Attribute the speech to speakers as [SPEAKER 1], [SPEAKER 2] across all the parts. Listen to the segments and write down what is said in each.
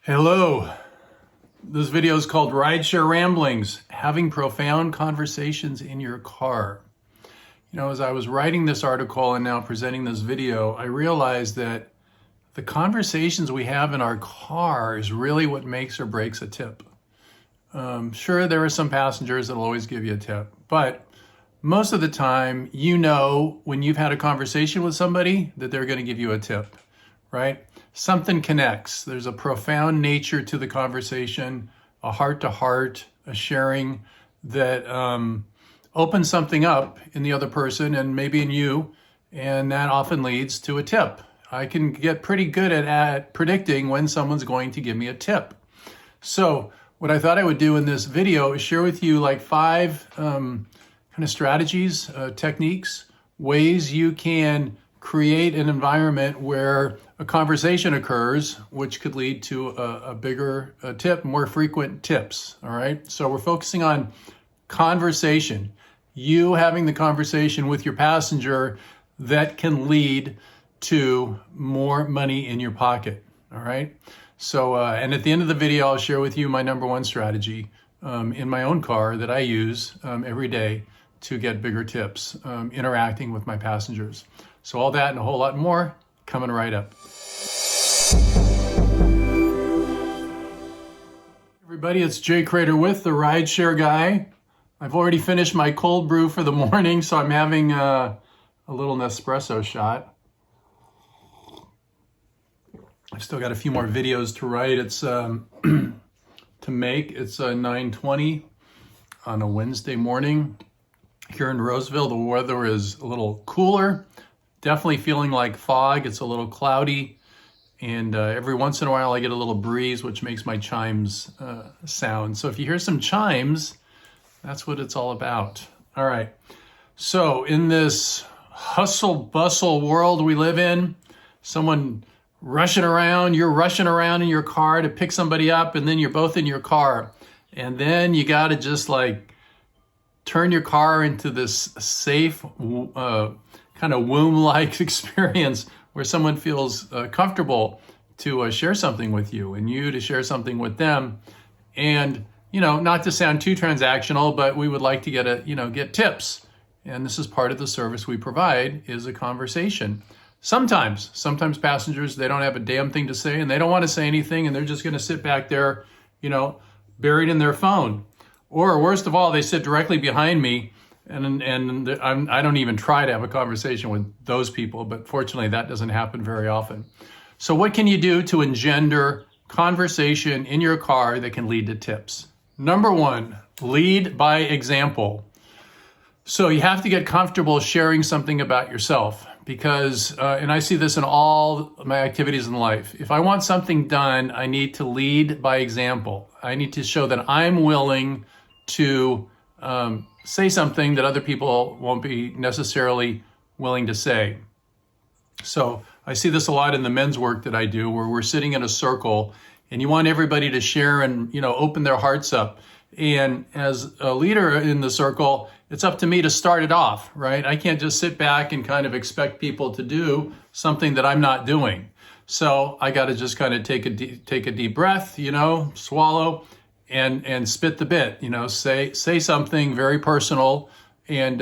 [SPEAKER 1] Hello. This video is called RideShare Ramblings, having profound conversations in your car. You know, as I was writing this article and now presenting this video, I realized that the conversations we have in our car is really what makes or breaks a tip. Sure, there are some passengers that'll always give you a tip, but most of the time, you know when you've had a conversation with somebody that they're going to give you a tip, right? Something connects. There's a profound nature to the conversation, a heart-to-heart, a sharing that opens something up in the other person and maybe in you, and that often leads to a tip. I can get pretty good at predicting when someone's going to give me a tip. So what I thought I would do in this video is share with you like 5 kind of strategies, techniques, ways you can create an environment where a conversation occurs, which could lead to a bigger tip, more frequent tips, all right? So we're focusing on conversation, you having the conversation with your passenger that can lead to more money in your pocket, all right? So, and at the end of the video, I'll share with you my number 1 strategy in my own car that I use every day to get bigger tips, interacting with my passengers. So all that and a whole lot more coming right up. Everybody, it's Jay Crater with the RideShare Guy. I've already finished my cold brew for the morning, so I'm having a little Nespresso shot. I've still got a few more videos to write. It's to make. It's 9:20 on a Wednesday morning. Here in Roseville, the weather is a little cooler. Definitely feeling like fog. It's a little cloudy. And every once in a while I get a little breeze, which makes my chimes sound. So if you hear some chimes, that's what it's all about. All right. So in this hustle bustle world we live in, someone rushing around, you're rushing around in your car to pick somebody up, and then you're both in your car. And then you got to just like turn your car into this safe, kind of womb-like experience where someone feels comfortable to share something with you and you to share something with them. And, you know, not to sound too transactional, but we would like to get tips. And this is part of the service we provide is a conversation. Sometimes passengers, they don't have a damn thing to say and they don't want to say anything and they're just going to sit back there, you know, buried in their phone. Or worst of all, they sit directly behind me and I don't even try to have a conversation with those people, but fortunately that doesn't happen very often. So what can you do to engender conversation in your car that can lead to tips? Number 1, lead by example. So you have to get comfortable sharing something about yourself because, and I see this in all my activities in life, if I want something done, I need to lead by example. I need to show that I'm willing to say something that other people won't be necessarily willing to say. So I see this a lot in the men's work that I do where we're sitting in a circle and you want everybody to share and, you know, open their hearts up. And as a leader in the circle, it's up to me to start it off, right? I can't just sit back and kind of expect people to do something that I'm not doing. So I got to just kind of take a deep breath, you know, swallow and spit the bit, you know, say something very personal and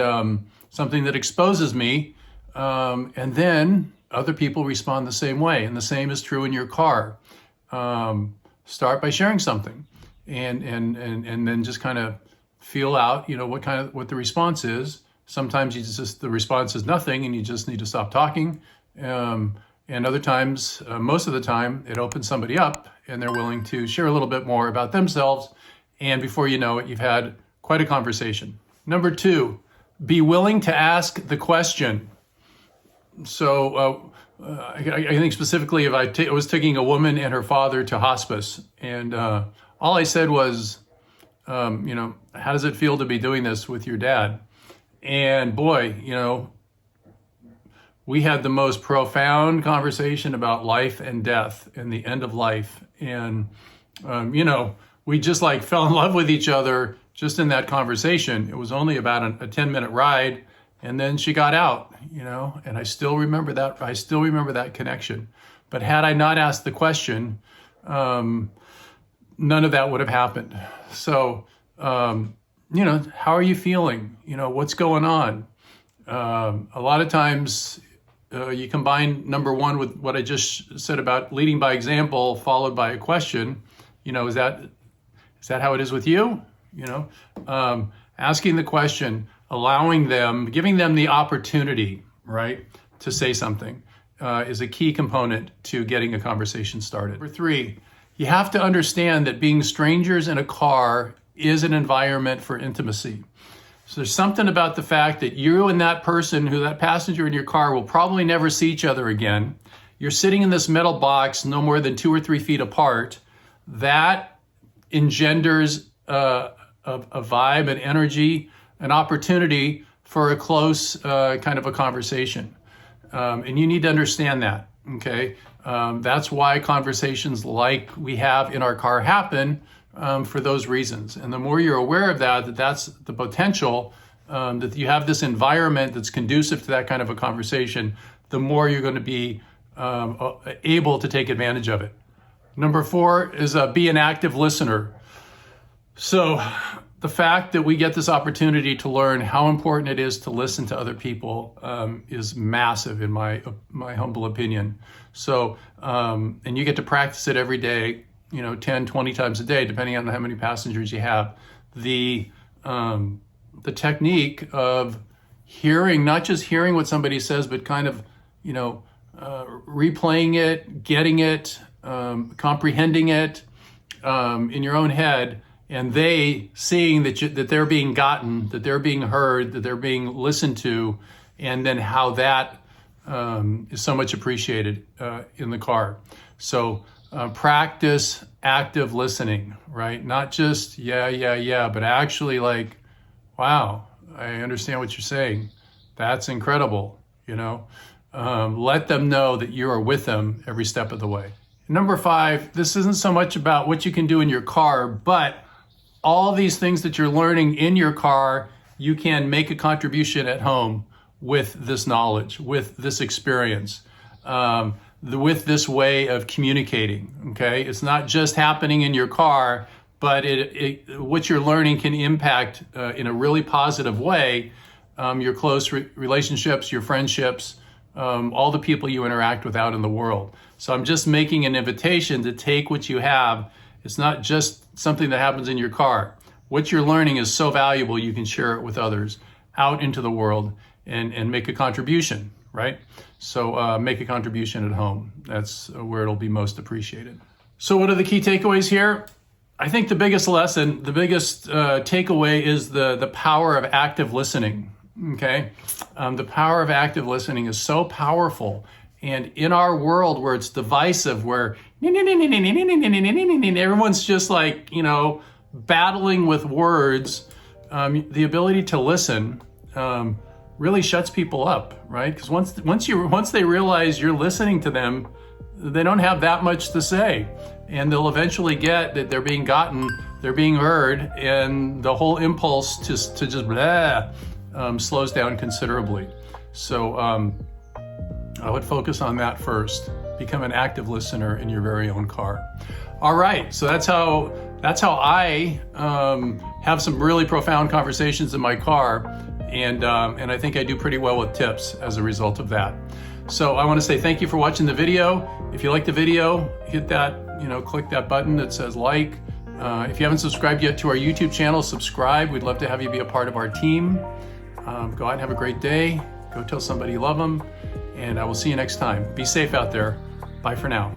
[SPEAKER 1] something that exposes me. And then other people respond the same way. And the same is true in your car. Start by sharing something and then just kind of feel out, you know, what the response is. Sometimes the response is nothing and you just need to stop talking. And other times, most of the time, it opens somebody up and they're willing to share a little bit more about themselves. And before you know it, you've had quite a conversation. Number 2, be willing to ask the question. So I think specifically if I was taking a woman and her father to hospice and all I said was, you know, how does it feel to be doing this with your dad? And boy, you know, we had the most profound conversation about life and death and the end of life. And, you know, we just like fell in love with each other just in that conversation. It was only about a 10-minute ride. And then she got out, you know, and I still remember that. I still remember that connection. But had I not asked the question, none of that would have happened. So, how are you feeling? What's going on? A lot of times you combine number one with what I just said about leading by example, followed by a question. Is that how it is with you? Asking the question, allowing them, giving them the opportunity, right, to say something is a key component to getting a conversation started. Number three, you have to understand that being strangers in a car is an environment for intimacy. So there's something about the fact that you and that person, that passenger in your car, will probably never see each other again. You're sitting in this metal box no more than 2 or 3 feet apart. That engenders a vibe, an energy, an opportunity for a close kind of a conversation. And you need to understand that, okay? That's why conversations like we have in our car happen, for those reasons. And the more you're aware of that's the potential, that you have this environment that's conducive to that kind of a conversation, the more you're going to be able to take advantage of it. Number 4 is be an active listener. So the fact that we get this opportunity to learn how important it is to listen to other people is massive in my humble opinion. So, and you get to practice it every day, 10, 20 times a day, depending on how many passengers you have. The technique of hearing, not just hearing what somebody says, but kind of, replaying it, getting it, comprehending it in your own head, and they seeing that they're being gotten, that they're being heard, that they're being listened to, and then how that is so much appreciated in the car. So practice active listening, right? Not just yeah, but actually like, wow, I understand what you're saying. That's incredible, Let them know that you are with them every step of the way. Number 5, this isn't so much about what you can do in your car, but all these things that you're learning in your car, you can make a contribution at home with this knowledge, with this experience, with this way of communicating, okay? It's not just happening in your car, but what you're learning can impact in a really positive way your close relationships, your friendships, all the people you interact with out in the world. So I'm just making an invitation to take what you have. It's not just something that happens in your car. What you're learning is so valuable, you can share it with others out into the world and make a contribution, right? So make a contribution at home. That's where it'll be most appreciated. So what are the key takeaways here? I think the biggest lesson, the biggest takeaway is the power of active listening, okay? The power of active listening is so powerful. And in our world where it's divisive, where everyone's just like, battling with words, the ability to listen really shuts people up, right? Because once they realize you're listening to them, they don't have that much to say. And they'll eventually get that they're being gotten, they're being heard, and the whole impulse to just slows down considerably. So I would focus on that first. Become an active listener in your very own car. All right, so that's how I have some really profound conversations in my car, and I think I do pretty well with tips as a result of that. So I want to say thank you for watching the video. If you like the video, hit that, click that button that says like. If you haven't subscribed yet to our YouTube channel, subscribe. We'd love to have you be a part of our team. Go out and have a great day. Go tell somebody you love them. And I will see you next time. Be safe out there. Bye for now.